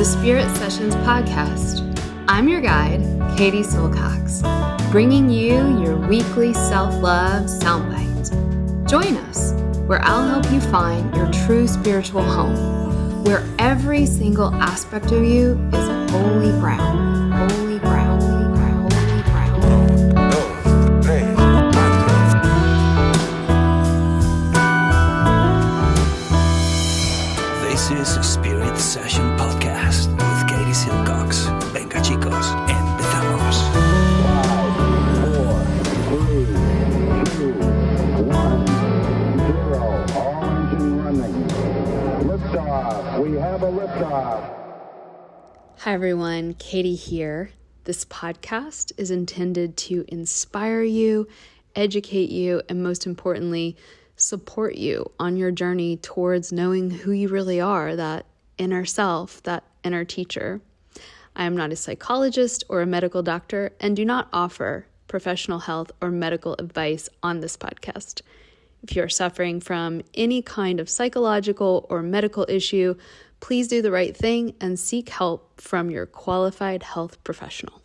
the Spirit Sessions podcast. I'm your guide, Katie Silcox, bringing you your weekly self-love soundbite. Join us, where I'll help you find your true spiritual home, where every single aspect of you is holy ground, holy ground, holy ground, holy ground. This is a Spirit Session podcast with Katie Silcox. Venga chicos, empezamos. 5, 4, 3, 2, 1, 0. All engine running. Liftoff. We have a liftoff. Hi everyone, Katie here. This podcast is intended to inspire you, educate you, and most importantly, support you on your journey towards knowing who you really are, that inner self, that inner teacher. I am not a psychologist or a medical doctor and do not offer professional health or medical advice on this podcast. If you are suffering from any kind of psychological or medical issue, please do the right thing and seek help from your qualified health professional.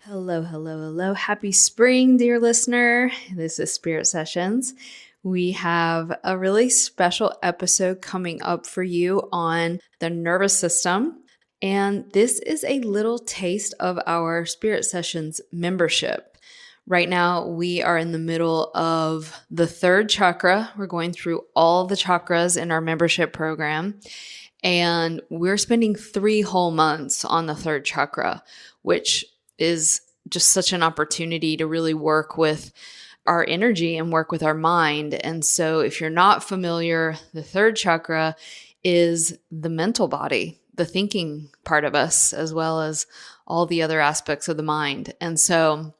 Hello, hello, hello. Happy spring, dear listener. This is Spirit Sessions. We have a really special episode coming up for you on the nervous system. And this is a little taste of our Spirit Sessions membership. Right now, we are in the middle of the third chakra. We're going through all the chakras in our membership program. And we're spending 3 whole months on the third chakra, which is just such an opportunity to really work with our energy and work with our mind. And so if you're not familiar, the third chakra is the mental body, the thinking part of us, as well as all the other aspects of the mind. And so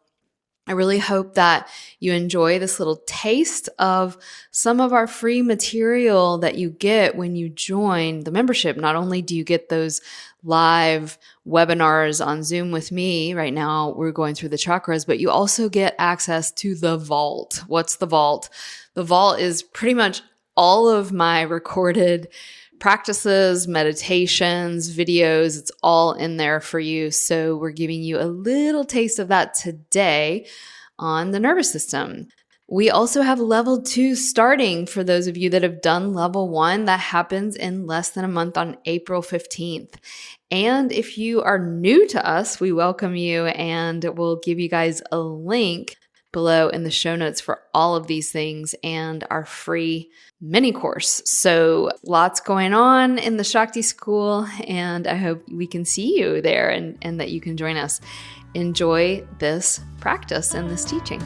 I really hope that you enjoy this little taste of some of our free material that you get when you join the membership. Not only do you get those live webinars on Zoom with me, right now we're going through the chakras, but you also get access to the vault. What's the vault? The vault is pretty much all of my recorded practices, meditations, videos. It's all in there for you. So we're giving you a little taste of that today on the nervous system. We also have level 2 starting for those of you that have done level 1. That happens in less than a month on April 15th. And if you are new to us, we welcome you, and we'll give you guys a link below in the show notes for all of these things and our free mini course. So lots going on in the Shakti School, and I hope we can see you there and that you can join us. Enjoy this practice and this teaching.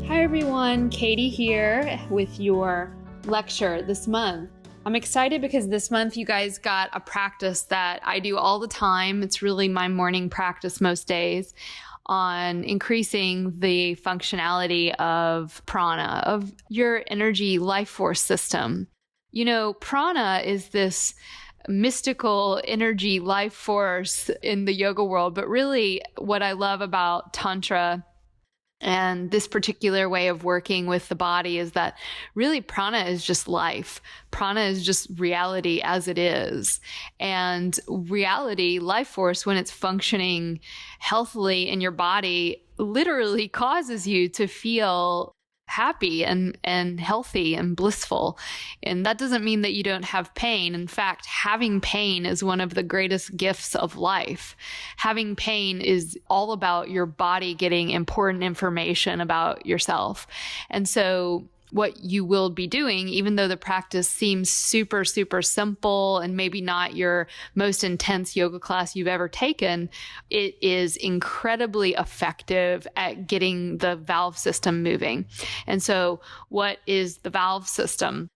Hi everyone, Katie here with your lecture this month. I'm excited because this month you guys got a practice that I do all the time. It's really my morning practice most days on increasing the functionality of prana, of your energy life force system. You know, prana is this mystical energy life force in the yoga world, but really what I love about Tantra and this particular way of working with the body is that really prana is just life. Prana is just reality as it is. And reality, life force, when it's functioning healthily in your body, literally causes you to feel happy and healthy and blissful. And that doesn't mean that you don't have pain. In fact, having pain is one of the greatest gifts of life. Having pain is all about your body getting important information about yourself. And so what you will be doing, even though the practice seems super, super simple and maybe not your most intense yoga class you've ever taken, it is incredibly effective at getting the valve system moving. And so what is the valve system?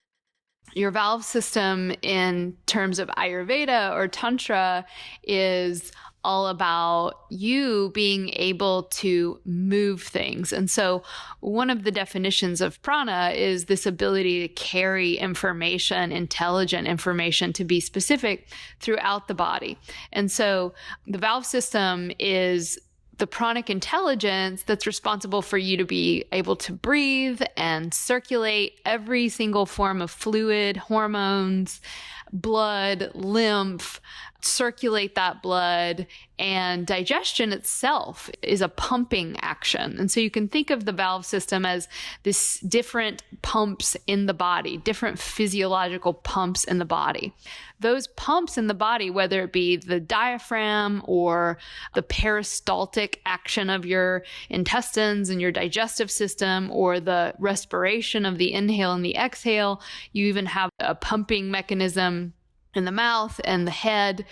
Your valve system in terms of Ayurveda or Tantra is all about you being able to move things. And so one of the definitions of prana is this ability to carry information, intelligent information, to be specific throughout the body. And so the valve system is the pranic intelligence that's responsible for you to be able to breathe and circulate every single form of fluid, hormones, blood, lymph, circulate that blood, and digestion itself is a pumping action. And so you can think of the valve system as this different pumps in the body, different physiological pumps in the body. Those pumps in the body, whether it be the diaphragm or the peristaltic action of your intestines and your digestive system, or the respiration of the inhale and the exhale, you even have a pumping mechanism in the mouth and the head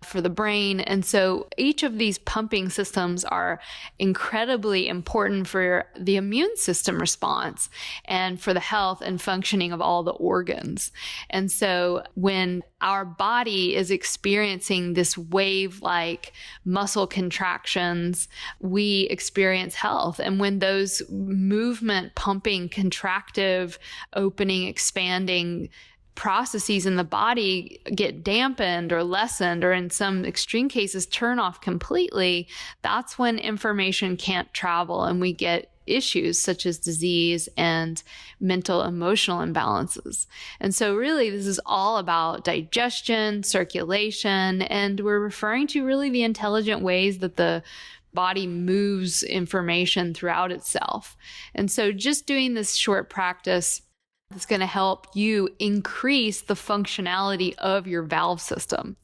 for the brain. And so each of these pumping systems are incredibly important for the immune system response and for the health and functioning of all the organs. And so when our body is experiencing this wave-like muscle contractions, we experience health. And when those movement, pumping, contractive, opening, expanding processes in the body get dampened or lessened, or in some extreme cases turn off completely, that's when information can't travel and we get issues such as disease and mental emotional imbalances. And so really this is all about digestion, circulation, and we're referring to really the intelligent ways that the body moves information throughout itself. And so just doing this short practice is going to help you increase the functionality of your valve system.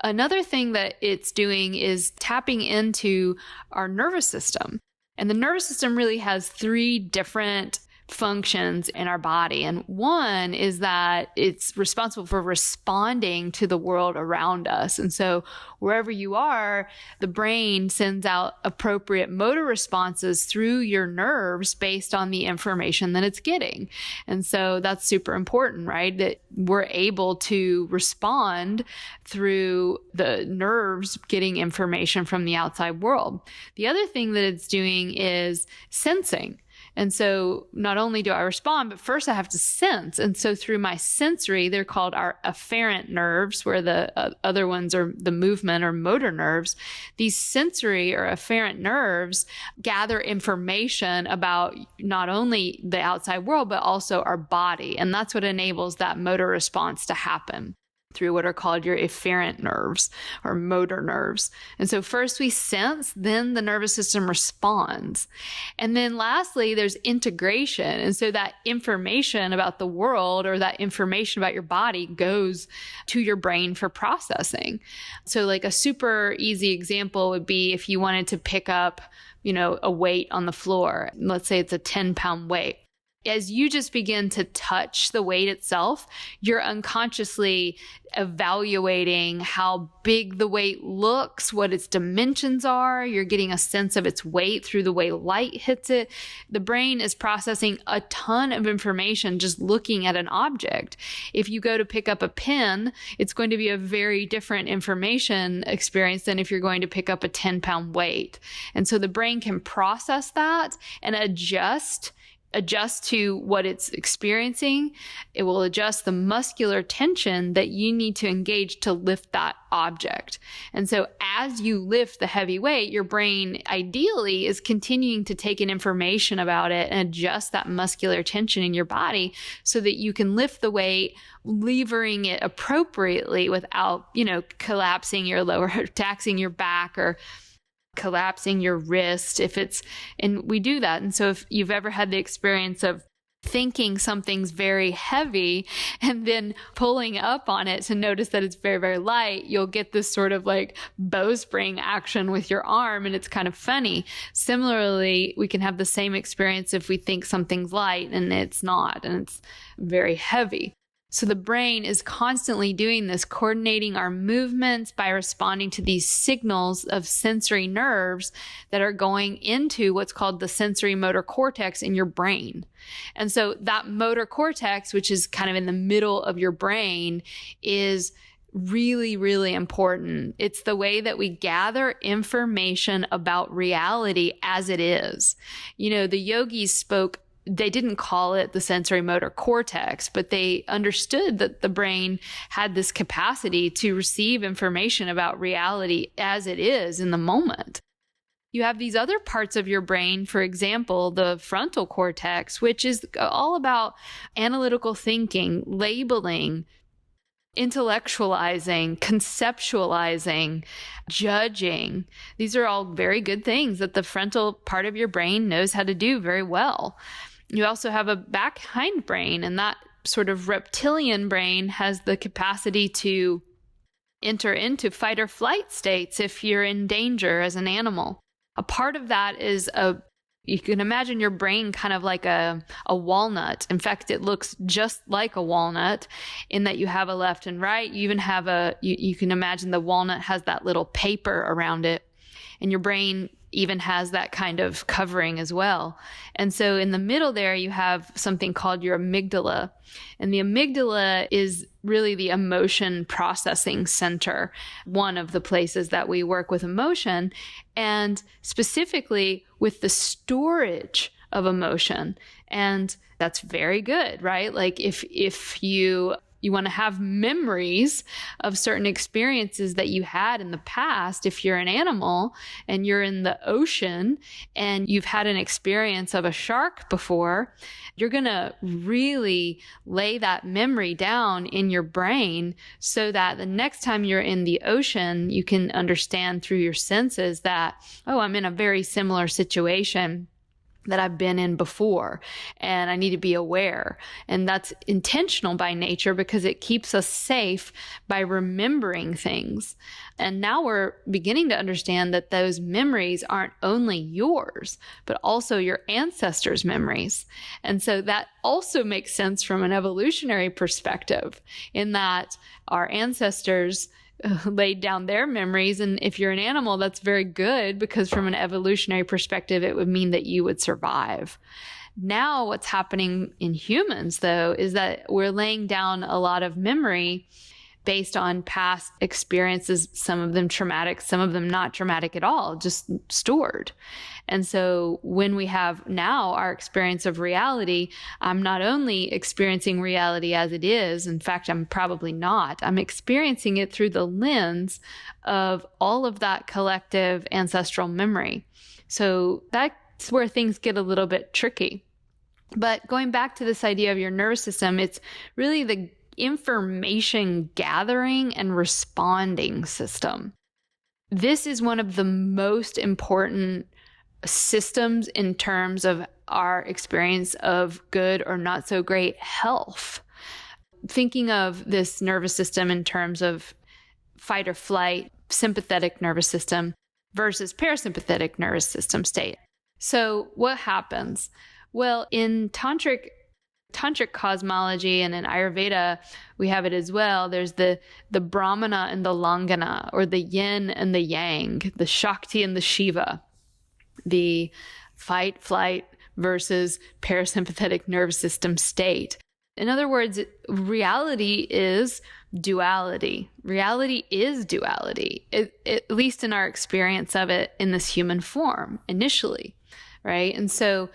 Another thing that it's doing is tapping into our nervous system. And the nervous system really has 3 different functions in our body. And one is that it's responsible for responding to the world around us. And so wherever you are, the brain sends out appropriate motor responses through your nerves based on the information that it's getting. And so that's super important, right? That we're able to respond through the nerves getting information from the outside world. The other thing that it's doing is sensing. And so not only do I respond, but first I have to sense. And so through my sensory, they're called our afferent nerves, where the other ones are the movement or motor nerves. These sensory or afferent nerves gather information about not only the outside world, but also our body. And that's what enables that motor response to happen through what are called your efferent nerves or motor nerves. And so first we sense, then the nervous system responds. And then lastly, there's integration. And so that information about the world or that information about your body goes to your brain for processing. So like a super easy example would be if you wanted to pick up, a weight on the floor. Let's say it's a 10-pound weight. As you just begin to touch the weight itself, you're unconsciously evaluating how big the weight looks, what its dimensions are. You're getting a sense of its weight through the way light hits it. The brain is processing a ton of information just looking at an object. If you go to pick up a pen, it's going to be a very different information experience than if you're going to pick up a 10-pound weight. And so the brain can process that and adjust to what it's experiencing. It will adjust the muscular tension that you need to engage to lift that object. And so as you lift the heavy weight, your brain ideally is continuing to take in information about it and adjust that muscular tension in your body so that you can lift the weight, levering it appropriately without, collapsing your lower, taxing your back or collapsing your wrist and we do that. And so if you've ever had the experience of thinking something's very heavy and then pulling up on it to notice that it's very, very light, you'll get this sort of like bowstring action with your arm, and it's kind of funny. Similarly, we can have the same experience if we think something's light and it's not, and it's very heavy. So the brain is constantly doing this, coordinating our movements by responding to these signals of sensory nerves that are going into what's called the sensory motor cortex in your brain. And so that motor cortex, which is kind of in the middle of your brain, is really, really important. It's the way that we gather information about reality as it is. The yogis they didn't call it the sensory motor cortex, but they understood that the brain had this capacity to receive information about reality as it is in the moment. you have these other parts of your brain, for example, the frontal cortex, which is all about analytical thinking, labeling, intellectualizing, conceptualizing, judging. These are all very good things that the frontal part of your brain knows how to do very well. You also have a back hindbrain, and that sort of reptilian brain has the capacity to enter into fight or flight states if you're in danger as an animal. A part of that is you can imagine your brain kind of like a walnut. In fact, it looks just like a walnut in that you have a left and right. You even have you can imagine the walnut has that little paper around it, and your brain even has that kind of covering as well. And so in the middle there, you have something called your amygdala. And the amygdala is really the emotion processing center, one of the places that we work with emotion, and specifically with the storage of emotion. And that's very good, right? Like if you want to have memories of certain experiences that you had in the past. If you're an animal and you're in the ocean and you've had an experience of a shark before, you're going to really lay that memory down in your brain so that the next time you're in the ocean, you can understand through your senses that, oh, I'm in a very similar situation that I've been in before, and I need to be aware. And that's intentional by nature because it keeps us safe by remembering things. And now we're beginning to understand that those memories aren't only yours, but also your ancestors' memories. And so that also makes sense from an evolutionary perspective in that our ancestors laid down their memories. And if you're an animal, that's very good because from an evolutionary perspective, it would mean that you would survive. Now, what's happening in humans, though, is that we're laying down a lot of memory based on past experiences, some of them traumatic, some of them not traumatic at all, just stored. And so when we have now our experience of reality, I'm not only experiencing reality as it is, in fact, I'm probably not, I'm experiencing it through the lens of all of that collective ancestral memory. So that's where things get a little bit tricky. But going back to this idea of your nervous system, it's really the information gathering and responding system. This is one of the most important systems in terms of our experience of good or not so great health. Thinking of this nervous system in terms of fight or flight, sympathetic nervous system versus parasympathetic nervous system state. So what happens? Well, in tantric cosmology and in Ayurveda, we have it as well. There's the Brahmana and the Langana, or the yin and the yang, the Shakti and the Shiva, the fight, flight versus parasympathetic nervous system state. In other words, reality is duality. Reality is duality, at least in our experience of it in this human form initially, right? And so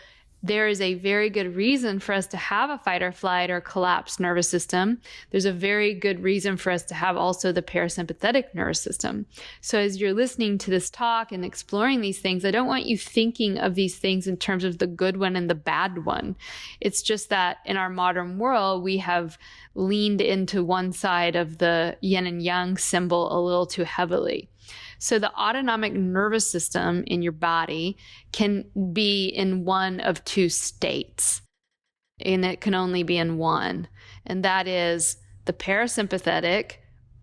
there is a very good reason for us to have a fight or flight or collapsed nervous system. There's a very good reason for us to have also the parasympathetic nervous system. So as you're listening to this talk and exploring these things, I don't want you thinking of these things in terms of the good one and the bad one. It's just that in our modern world, we have leaned into one side of the yin and yang symbol a little too heavily. So the autonomic nervous system in your body can be in one of two states, and it can only be in one, and that is the parasympathetic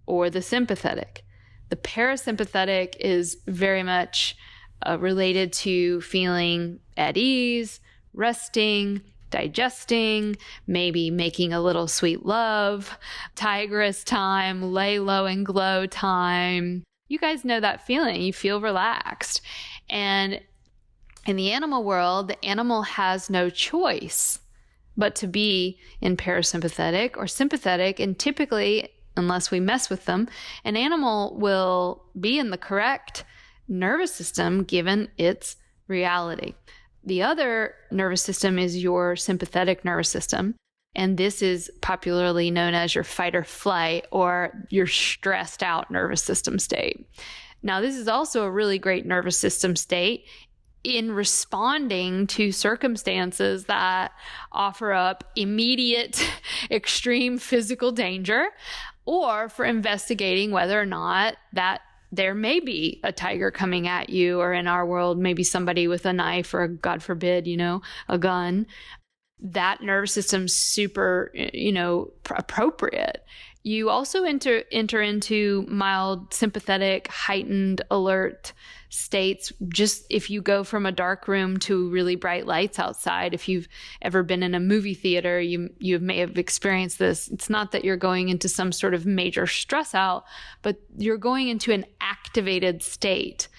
or the sympathetic. The parasympathetic is very much related to feeling at ease, resting, digesting, maybe making a little sweet love, tigress time, lay low and glow time. You guys know that feeling. You feel relaxed. And in the animal world, the animal has no choice but to be in parasympathetic or sympathetic. And typically, unless we mess with them, an animal will be in the correct nervous system given its reality. The other nervous system is your sympathetic nervous system. And this is popularly known as your fight or flight or your stressed out nervous system state. Now, this is also a really great nervous system state in responding to circumstances that offer up immediate, extreme physical danger, or for investigating whether or not that there may be a tiger coming at you, or in our world, maybe somebody with a knife or, God forbid, a gun. That nervous system's super, appropriate. You also enter into mild sympathetic, heightened alert states just if you go from a dark room to really bright lights outside. If you've ever been in a movie theater, you may have experienced this. It's not that you're going into some sort of major stress out, but you're going into an activated state.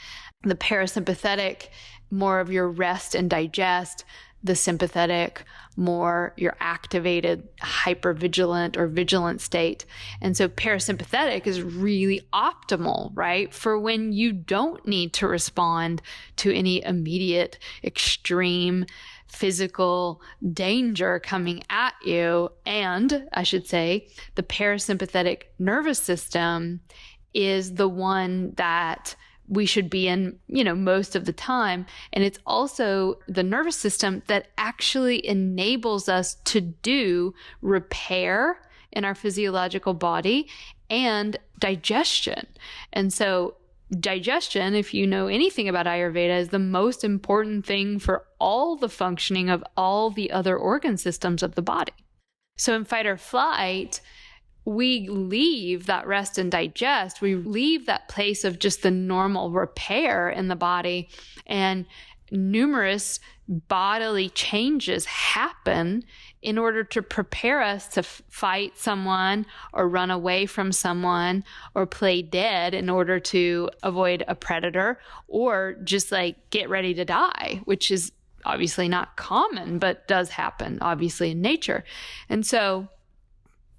The parasympathetic, more of your rest and digest. The sympathetic, more your activated, hypervigilant or vigilant state. And so parasympathetic is really optimal, right? For when you don't need to respond to any immediate, extreme physical danger coming at you. And I should say, the parasympathetic nervous system is the one that we should be in, most of the time. And it's also the nervous system that actually enables us to do repair in our physiological body and digestion. And so digestion, if you know anything about Ayurveda, is the most important thing for all the functioning of all the other organ systems of the body. So in fight or flight, we leave that rest and digest. We leave that place of just the normal repair in the body, and numerous bodily changes happen in order to prepare us to fight someone or run away from someone or play dead in order to avoid a predator, or just get ready to die, which is obviously not common, but does happen obviously in nature. And so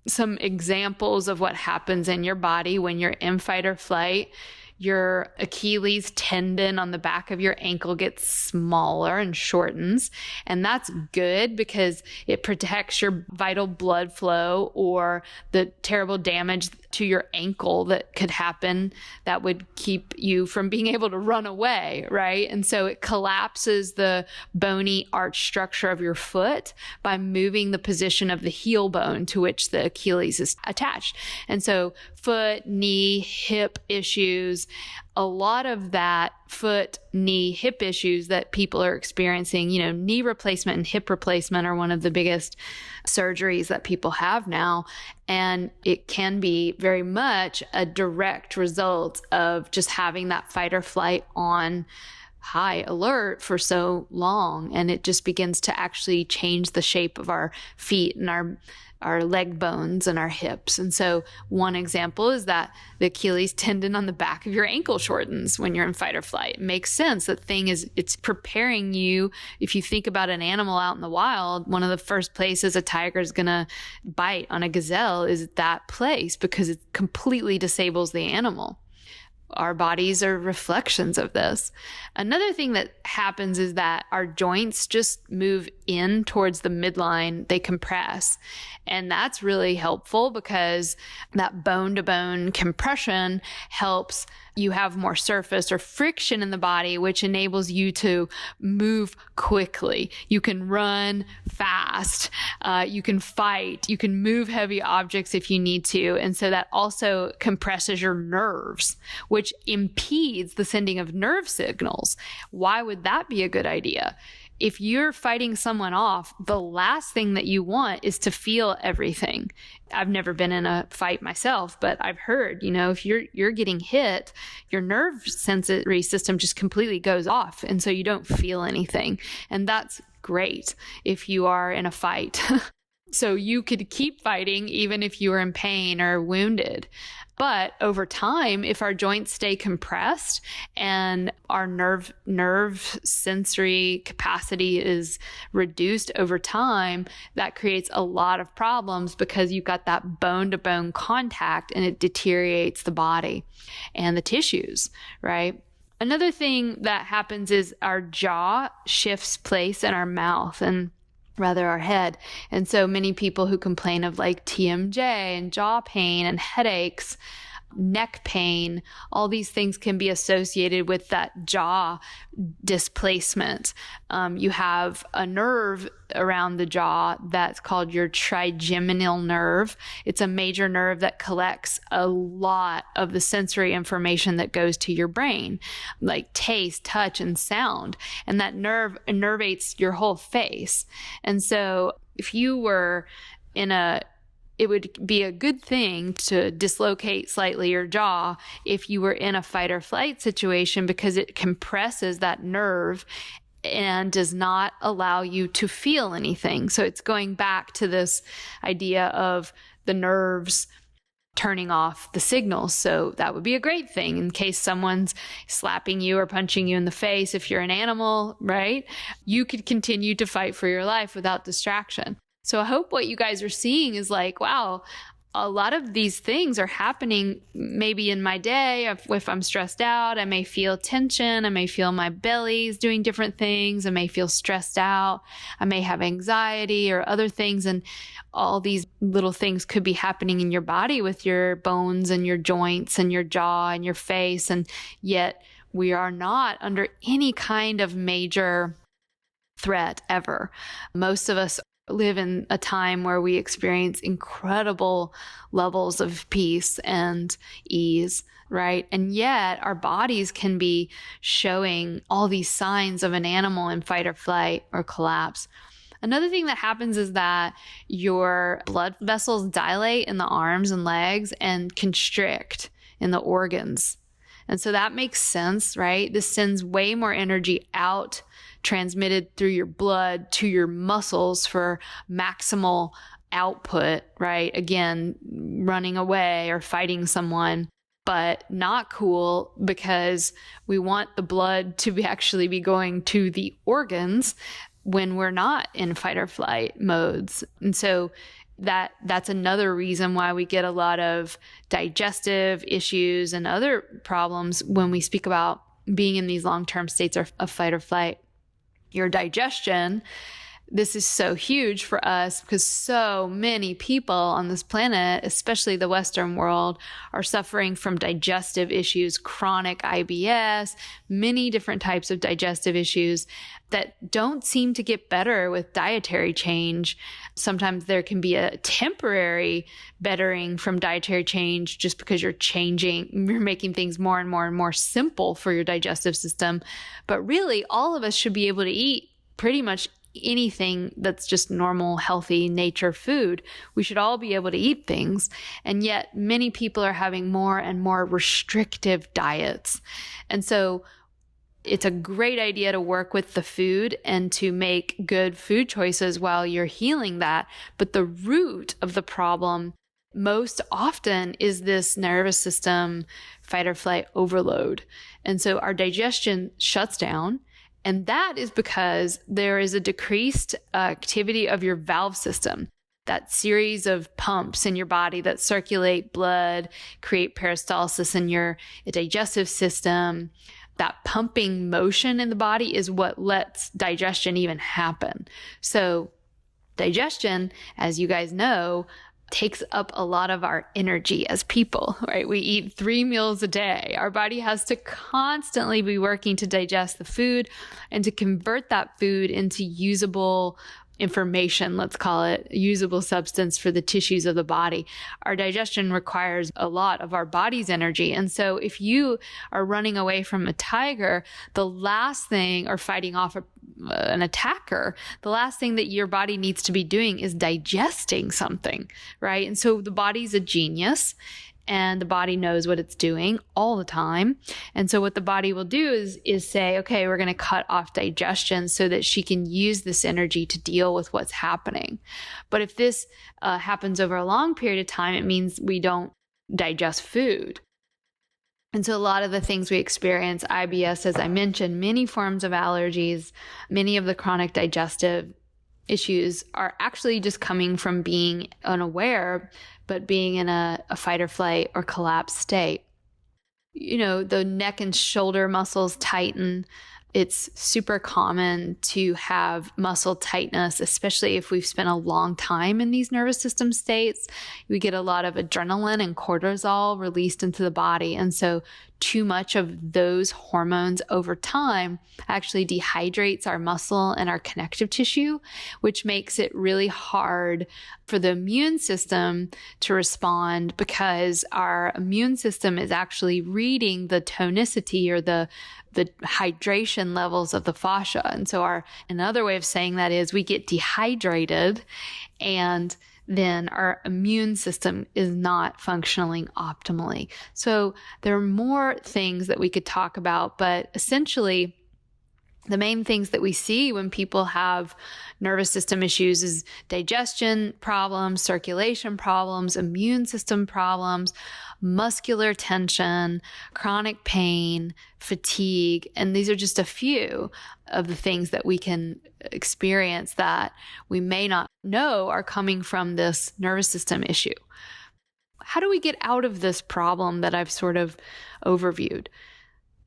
some examples of what happens in your body when you're in fight or flight: your Achilles tendon on the back of your ankle gets smaller and shortens. And that's good because it protects your vital blood flow, or the terrible damage to your ankle that could happen that would keep you from being able to run away, right? And so it collapses the bony arch structure of your foot by moving the position of the heel bone to which the Achilles is attached. And so foot, knee, hip issues, a lot of that foot, knee, hip issues that people are experiencing, knee replacement and hip replacement are one of the biggest surgeries that people have now. And it can be very much a direct result of just having that fight or flight on high alert for so long. And it just begins to actually change the shape of our feet and our leg bones and our hips. And so one example is that the Achilles tendon on the back of your ankle shortens when you're in fight or flight. It makes sense. It's preparing you. If you think about an animal out in the wild, one of the first places a tiger is going to bite on a gazelle is that place, because it completely disables the animal. Our bodies are reflections of this. Another thing that happens is that our joints just move in towards the midline. They compress. And that's really helpful because that bone-to-bone compression helps you have more surface or friction in the body, which enables you to move quickly. You can run fast. You can fight. You can move heavy objects if you need to. And so that also compresses your nerves, which impedes the sending of nerve signals. Why would that be a good idea? If you're fighting someone off, the last thing that you want is to feel everything. I've never been in a fight myself, but I've heard, if you're getting hit, your nerve sensory system just completely goes off. And so you don't feel anything. And that's great if you are in a fight. So you could keep fighting even if you are in pain or wounded. But over time, if our joints stay compressed and our nerve sensory capacity is reduced over time, that creates a lot of problems because you've got that bone-to-bone contact and it deteriorates the body and the tissues, right? Another thing that happens is our jaw shifts place in our mouth, and rather our head. And so many people who complain of TMJ and jaw pain and headaches, neck pain. All these things can be associated with that jaw displacement. You have a nerve around the jaw that's called your trigeminal nerve. It's a major nerve that collects a lot of the sensory information that goes to your brain, like taste, touch, and sound. And that nerve innervates your whole face. And so if you were it would be a good thing to dislocate slightly your jaw if you were in a fight or flight situation, because it compresses that nerve and does not allow you to feel anything. So it's going back to this idea of the nerves turning off the signals. So that would be a great thing in case someone's slapping you or punching you in the face. If you're an animal, right? You could continue to fight for your life without distraction. So I hope what you guys are seeing is like, wow, a lot of these things are happening maybe in my day. If I'm stressed out, I may feel tension. I may feel my belly's doing different things. I may feel stressed out. I may have anxiety or other things. And all these little things could be happening in your body with your bones and your joints and your jaw and your face. And yet we are not under any kind of major threat ever. Most of us live in a time where we experience incredible levels of peace and ease, right? And yet our bodies can be showing all these signs of an animal in fight or flight or collapse. Another thing that happens is that your blood vessels dilate in the arms and legs and constrict in the organs. And so that makes sense, right? This sends way more energy out, transmitted through your blood to your muscles for maximal output, right? Again, running away or fighting someone, but not cool because we want the blood to actually be going to the organs when we're not in fight or flight modes. And so that's another reason why we get a lot of digestive issues and other problems when we speak about being in these long-term states of fight or flight. Your digestion, this is so huge for us because so many people on this planet, especially the Western world, are suffering from digestive issues, chronic IBS, many different types of digestive issues that don't seem to get better with dietary change. Sometimes there can be a temporary bettering from dietary change just because you're making things more and more and more simple for your digestive system. But really, all of us should be able to eat pretty much anything that's just normal, healthy nature food. We should all be able to eat things. And yet many people are having more and more restrictive diets. And so it's a great idea to work with the food and to make good food choices while you're healing that. But the root of the problem most often is this nervous system fight or flight overload. And so our digestion shuts down. And that is because there is a decreased activity of your valve system, that series of pumps in your body that circulate blood, create peristalsis in your digestive system. That pumping motion in the body is what lets digestion even happen. So digestion, as you guys know, takes up a lot of our energy as people, right? We eat 3 meals a day. Our body has to constantly be working to digest the food and to convert that food into usable information, let's call it, usable substance for the tissues of the body. Our digestion requires a lot of our body's energy. And so if you are running away from a tiger, the last thing, or fighting off an attacker, the last thing that your body needs to be doing is digesting something, right? And so the body's a genius. And the body knows what it's doing all the time. And so what the body will do is say, okay, we're going to cut off digestion so that she can use this energy to deal with what's happening. But if this happens over a long period of time, it means we don't digest food. And so a lot of the things we experience, IBS, as I mentioned, many forms of allergies, many of the chronic digestive issues are actually just coming from being unaware, but being in a fight or flight or collapse state. You know, the neck and shoulder muscles tighten. It's super common to have muscle tightness, especially if we've spent a long time in these nervous system states. We get a lot of adrenaline and cortisol released into the body. And so too much of those hormones over time actually dehydrates our muscle and our connective tissue, which makes it really hard for the immune system to respond, because our immune system is actually reading the tonicity or the hydration levels of the fascia. And so another way of saying that is we get dehydrated, and then our immune system is not functioning optimally. So there are more things that we could talk about, but essentially the main things that we see when people have nervous system issues is digestion problems, circulation problems, immune system problems, muscular tension, chronic pain, fatigue. And these are just a few of the things that we can experience that we may not know are coming from this nervous system issue. How do we get out of this problem that I've sort of overviewed?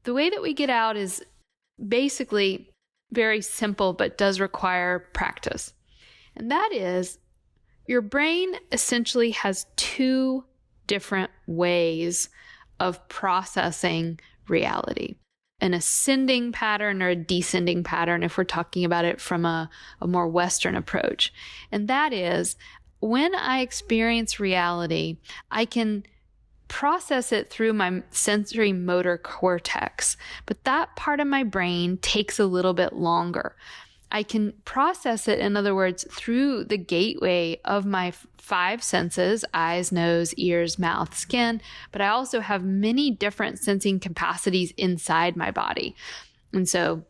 The way that we get out is basically very simple, but does require practice. And that is, your brain essentially has two different ways of processing reality: an ascending pattern or a descending pattern, if we're talking about it from a more Western approach. And that is, when I experience reality, I can process it through my sensory motor cortex, but that part of my brain takes a little bit longer. I can process it, in other words, through the gateway of my five senses: eyes, nose, ears, mouth, skin, but I also have many different sensing capacities inside my body. And so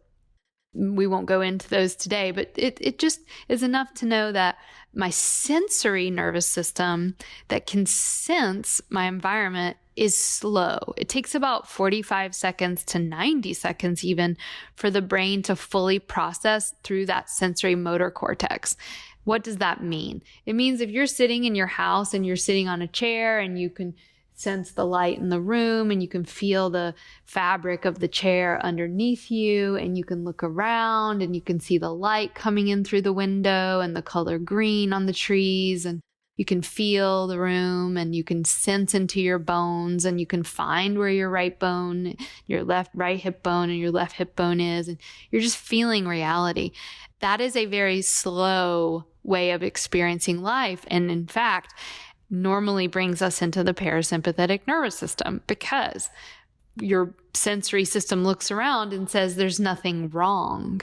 we won't go into those today, but it just is enough to know that my sensory nervous system that can sense my environment is slow. It takes about 45 seconds to 90 seconds even for the brain to fully process through that sensory motor cortex. What does that mean? It means if you're sitting in your house and you're sitting on a chair and you can sense the light in the room and you can feel the fabric of the chair underneath you, and you can look around and you can see the light coming in through the window and the color green on the trees, and you can feel the room and you can sense into your bones, and you can find where your right hip bone and your left hip bone is, and you're just feeling reality. That is a very slow way of experiencing life. And in fact, normally brings us into the parasympathetic nervous system, because your sensory system looks around and says, there's nothing wrong.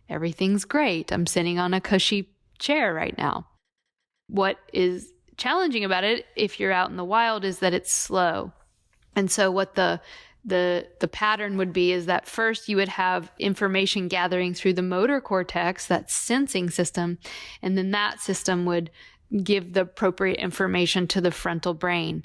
Everything's great. I'm sitting on a cushy chair right now. What is challenging about it, if you're out in the wild, is that it's slow. And so what the pattern would be is that first you would have information gathering through the motor cortex, that sensing system, and then that system would give the appropriate information to the frontal brain.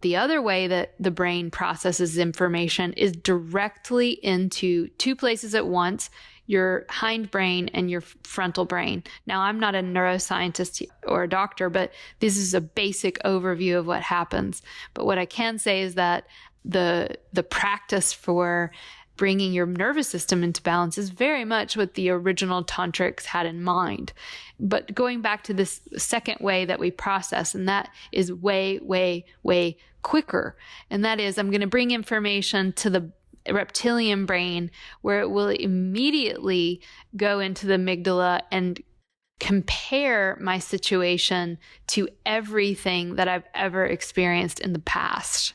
The other way that the brain processes information is directly into two places at once: your hindbrain and your frontal brain. Now, I'm not a neuroscientist or a doctor, but this is a basic overview of what happens. But what I can say is that the practice for bringing your nervous system into balance is very much what the original tantrics had in mind. But going back to this second way that we process, and that is way, way, way quicker. And that is, I'm going to bring information to the reptilian brain, where it will immediately go into the amygdala and compare my situation to everything that I've ever experienced in the past.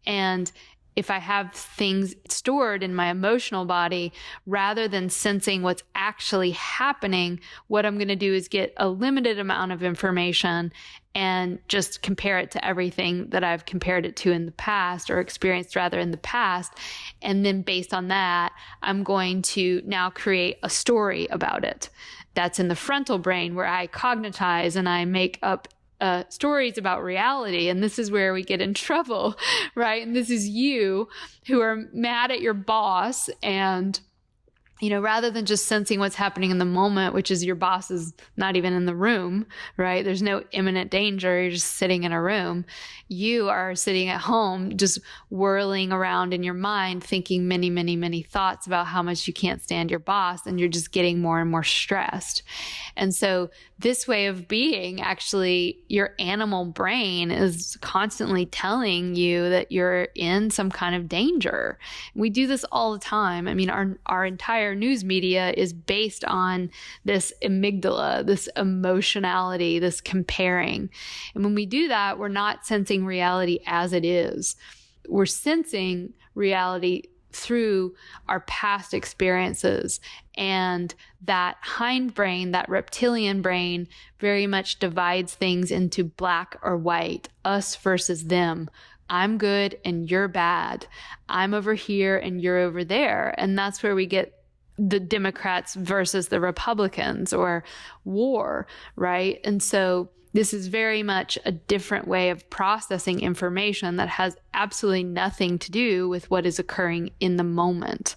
And if I have things stored in my emotional body, rather than sensing what's actually happening, what I'm going to do is get a limited amount of information and just compare it to everything that I've compared it to in the past, or experienced rather in the past. And then based on that, I'm going to now create a story about it. That's in the frontal brain, where I cognitize and I make up stories about reality. And this is where we get in trouble, right? And this is you who are mad at your boss and rather than just sensing what's happening in the moment, which is your boss is not even in the room, right? There's no imminent danger. You're just sitting in a room. You are sitting at home, just whirling around in your mind, thinking many, many, many thoughts about how much you can't stand your boss, and you're just getting more and more stressed. And so this way of being, actually, your animal brain is constantly telling you that you're in some kind of danger. We do this all the time. I mean, our entire news media is based on this amygdala, this emotionality, this comparing. And when we do that, we're not sensing reality as it is. We're sensing reality through our past experiences. And that hindbrain, that reptilian brain, very much divides things into black or white, us versus them. I'm good and you're bad. I'm over here and you're over there. And that's where we get the Democrats versus the Republicans, or war, right? And so this is very much a different way of processing information that has absolutely nothing to do with what is occurring in the moment.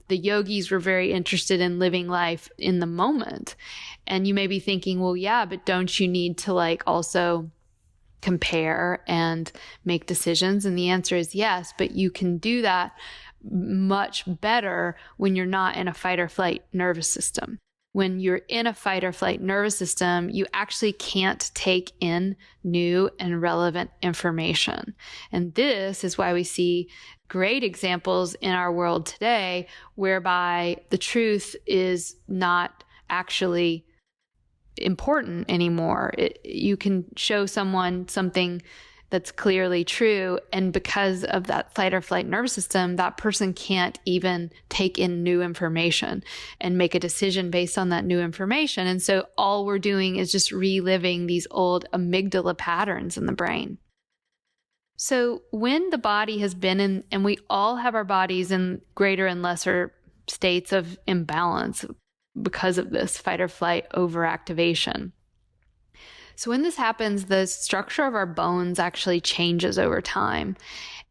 The yogis were very interested in living life in the moment. And you may be thinking, well, yeah, but don't you need to also compare and make decisions? And the answer is yes, but you can do that much better when you're not in a fight or flight nervous system. When you're in a fight or flight nervous system, you actually can't take in new and relevant information. And this is why we see great examples in our world today whereby the truth is not actually important anymore. You can show someone something that's clearly true, and because of that fight or flight nervous system, that person can't even take in new information and make a decision based on that new information. And so all we're doing is just reliving these old amygdala patterns in the brain. So when the body has been in, and we all have our bodies in greater and lesser states of imbalance because of this fight or flight overactivation. So when this happens, the structure of our bones actually changes over time,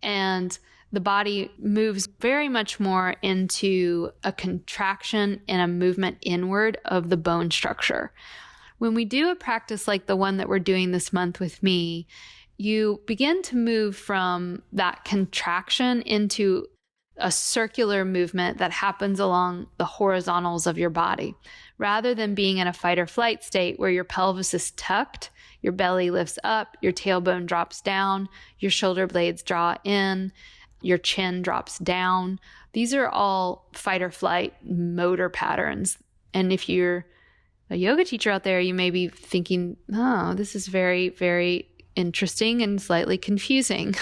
and the body moves very much more into a contraction and a movement inward of the bone structure. When we do a practice like the one that we're doing this month with me, you begin to move from that contraction into a circular movement that happens along the horizontals of your body. Rather than being in a fight or flight state where your pelvis is tucked, your belly lifts up, your tailbone drops down, your shoulder blades draw in, your chin drops down. These are all fight or flight motor patterns. And if you're a yoga teacher out there, you may be thinking, oh, this is very, very interesting and slightly confusing,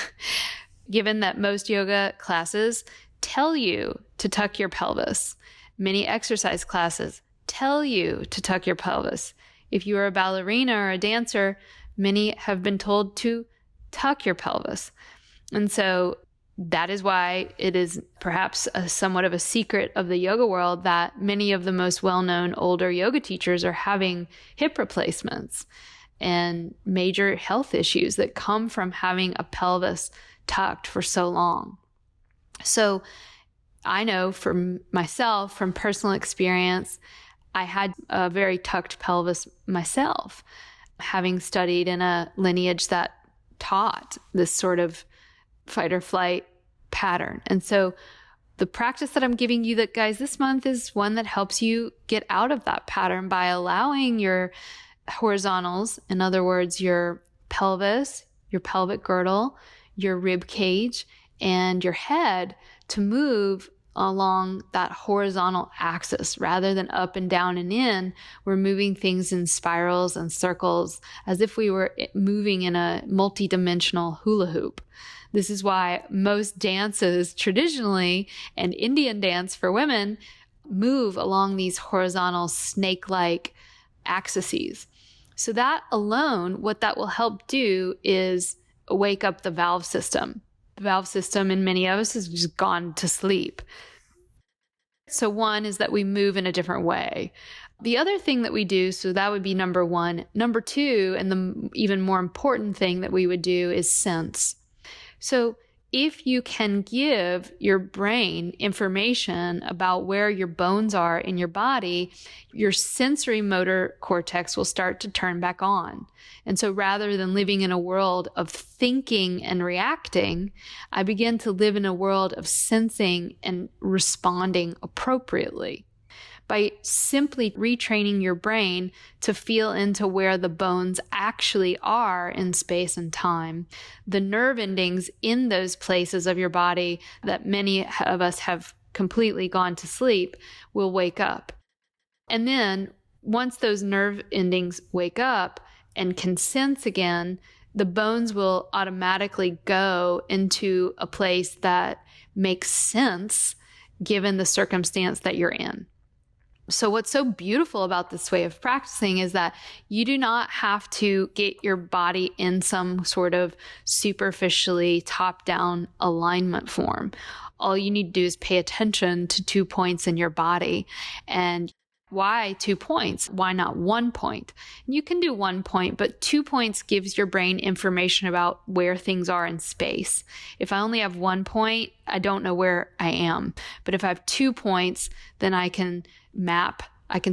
given that most yoga classes tell you to tuck your pelvis. Many exercise classes tell you to tuck your pelvis. If you are a ballerina or a dancer, many have been told to tuck your pelvis. And so that is why it is perhaps somewhat of a secret of the yoga world that many of the most well-known older yoga teachers are having hip replacements and major health issues that come from having a pelvis tucked for so long. So I know for myself, from personal experience, I had a very tucked pelvis myself, having studied in a lineage that taught this sort of fight or flight pattern. And so the practice that I'm giving you guys this month is one that helps you get out of that pattern by allowing your horizontals, in other words, your pelvis, your pelvic girdle, your rib cage, and your head to move along that horizontal axis rather than up and down and in. We're moving things in spirals and circles as if we were moving in a multi-dimensional hula hoop. This is why most dances traditionally, and Indian dance for women, move along these horizontal snake-like axes. So that alone, what that will help do is wake up the valve system. The valve system in many of us has just gone to sleep. So one is that we move in a different way. The other thing that we do, so that would be number one. Number two, and the even more important thing that we would do is sense. So if you can give your brain information about where your bones are in your body, your sensory motor cortex will start to turn back on. And so rather than living in a world of thinking and reacting, I begin to live in a world of sensing and responding appropriately. By simply retraining your brain to feel into where the bones actually are in space and time, the nerve endings in those places of your body that many of us have completely gone to sleep will wake up. And then once those nerve endings wake up and can sense again, the bones will automatically go into a place that makes sense given the circumstance that you're in. So what's so beautiful about this way of practicing is that you do not have to get your body in some sort of superficially top-down alignment form. All you need to do is pay attention to 2 points in your body. And why 2 points? Why not 1 point? You can do 1 point, but 2 points gives your brain information about where things are in space. If I only have 1 point, I don't know where I am. But if I have 2 points, then I can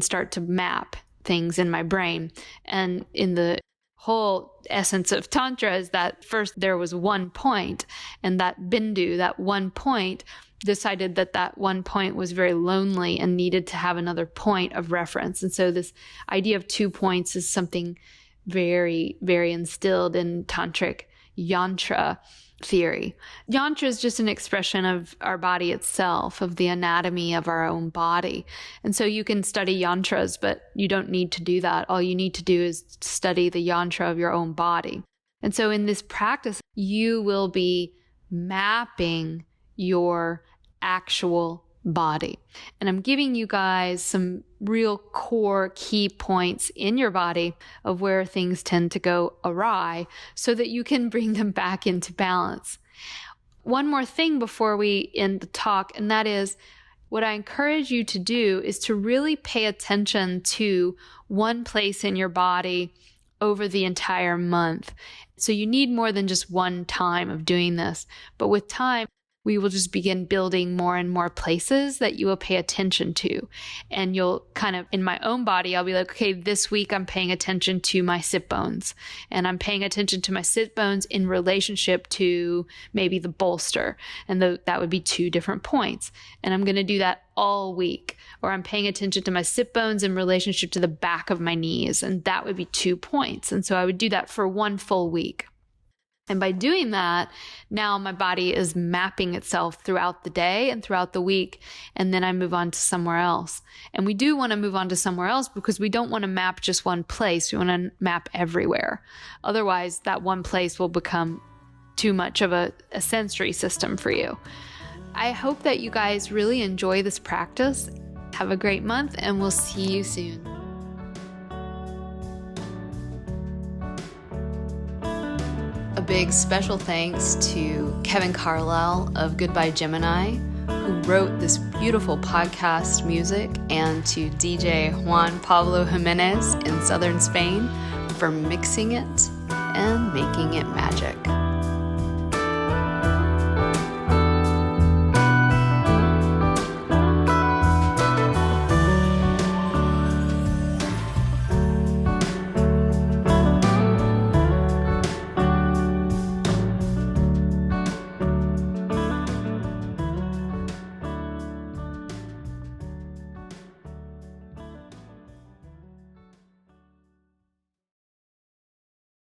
start to map things in my brain. And in the whole essence of Tantra is that first there was 1 point, and that bindu, that 1 point, decided that that 1 point was very lonely and needed to have another point of reference. And so this idea of 2 points is something very, very instilled in Tantric yantra theory. Yantra is just an expression of our body itself, of the anatomy of our own body. And so you can study yantras, but you don't need to do that. All you need to do is study the yantra of your own body. And so in this practice, you will be mapping your actual body. And I'm giving you guys some real core key points in your body of where things tend to go awry so that you can bring them back into balance. One more thing before we end the talk, and that is what I encourage you to do is to really pay attention to one place in your body over the entire month. So you need more than just one time of doing this, but with time, we will just begin building more and more places that you will pay attention to. And you'll kind of, in my own body, I'll be like, okay, this week I'm paying attention to my sit bones. And I'm paying attention to my sit bones in relationship to maybe the bolster. And that would be 2 different points. And I'm going to do that all week. Or I'm paying attention to my sit bones in relationship to the back of my knees. And that would be 2 points. And so I would do that for 1 full week. And by doing that, now my body is mapping itself throughout the day and throughout the week, and then I move on to somewhere else. And we do want to move on to somewhere else because we don't want to map just one place. We want to map everywhere. Otherwise, that one place will become too much of a sensory system for you. I hope that you guys really enjoy this practice. Have a great month, and we'll see you soon. A big special thanks to Kevin Carlisle of Goodbye Gemini, who wrote this beautiful podcast music, and to DJ Juan Pablo Jimenez in southern Spain for mixing it and making it magic.